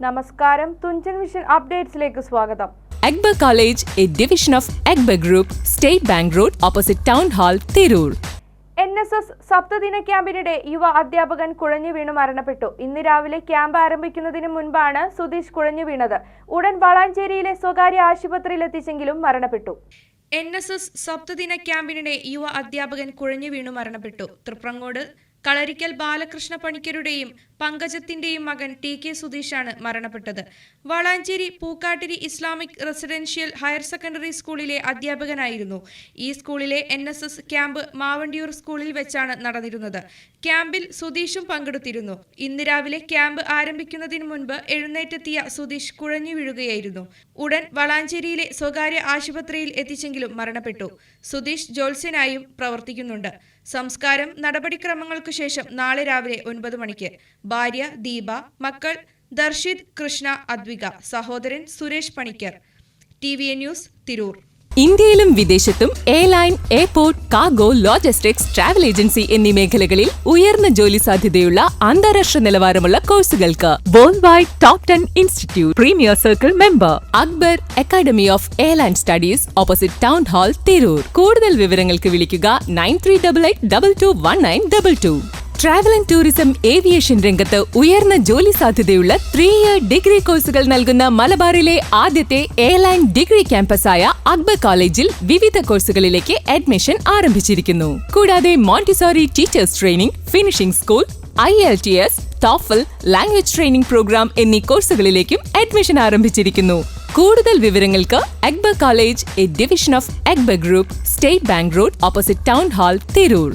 നമസ്കാരം, തുഞ്ചൻ വിഷൻ അപ്ഡേറ്റ്സിലേക്ക് സ്വാഗതം. Akbar College, a division of Akbar Group, State Bank Road, opposite Town Hall, Tirur. NSS സപ്തദിന ക്യാമ്പിനിടെ യുവ അധ്യാപകൻ കുഴഞ്ഞു വീണ് മരണപ്പെട്ടു. ഇന്ന് രാവിലെ ക്യാമ്പ് ആരംഭിക്കുന്നതിന് മുൻപാണ് സുധീഷ് കുഴഞ്ഞു വീണത്. ഉടൻ വളാഞ്ചേരിയിലെ സ്വകാര്യ ആശുപത്രിയിൽ എത്തിച്ചെങ്കിലും മരണപ്പെട്ടു. NSS സപ്തദിന ക്യാമ്പിനിടെ യുവ അധ്യാപകൻ കുഴഞ്ഞു വീണു മരണപ്പെട്ടു. തൃപ്രങ്ങോട് കളരിക്കൽ ബാലകൃഷ്ണ പണിക്കരുടെയും പങ്കജത്തിന്റെയും മകൻ TK സുധീഷാണ് മരണപ്പെട്ടത്. Valanchery Pookkattiri Islamic residential higher secondary സ്കൂളിലെ അധ്യാപകനായിരുന്നു. ഈ സ്കൂളിലെ NSS ക്യാമ്പ് മാവണ്ടിയൂർ സ്കൂളിൽ വെച്ചാണ് നടന്നിരുന്നത്. ക്യാമ്പിൽ സുധീഷും പങ്കെടുത്തിരുന്നു. ഇന്ന് രാവിലെ ക്യാമ്പ് ആരംഭിക്കുന്നതിന് മുൻപ് എഴുന്നേറ്റെത്തിയ സുധീഷ് കുഴഞ്ഞു വീഴുകയായിരുന്നു. ഉടൻ വളാഞ്ചേരിയിലെ സ്വകാര്യ ആശുപത്രിയിൽ എത്തിച്ചെങ്കിലും മരണപ്പെട്ടു. സുധീഷ് ജ്യോത്സ്യനായും പ്രവർത്തിക്കുന്നുണ്ട്. സംസ്കാരം നടപടിക്രമങ്ങൾക്കു ശേഷം നാളെ രാവിലെ 9 മണിക്ക്. ഭാര്യ ദീപ, മക്കൾ ദർശിത്, കൃഷ്ണ, അദ്വിക, സഹോദരൻ സുരേഷ് പണിക്കർ. TVN news, Tirur. ഇന്ത്യയിലും വിദേശത്തും airline, airport, cargo, logistics, travel agency എന്നീ മേഖലകളിൽ ഉയർന്ന ജോലി സാധ്യതയുള്ള അന്താരാഷ്ട്ര നിലവാരമുള്ള കോഴ്സുകൾക്ക് worldwide top 10 institute premier circle member Akbar academy of airline studies, opposite town hall, Tirur. കൂടുതൽ വിവരങ്ങൾക്ക് വിളിക്കുക 9388221922. ട്രാവൽ ആൻഡ് ടൂറിസം ഏവിയേഷൻ രംഗത്ത് ഉയർന്ന ജോലി സാധ്യതയുള്ള 3-year ഡിഗ്രി കോഴ്സുകൾ നൽകുന്ന മലബാറിലെ ആദ്യത്തെ എയർലൈൻ ഡിഗ്രി ക്യാമ്പസായ അക്ബർ കോളേജിൽ വിവിധ കോഴ്സുകളിലേക്ക് അഡ്മിഷൻ ആരംഭിച്ചിരിക്കുന്നു. കൂടാതെ Montessori teachers training, finishing school, IELTS, TOEFL, language training program എന്നീ കോഴ്സുകളിലേക്കും അഡ്മിഷൻ ആരംഭിച്ചിരിക്കുന്നു. കൂടുതൽ വിവരങ്ങൾക്ക് Akbar college, a division of Akbar group, state bank road, opposite town hall, Tirur.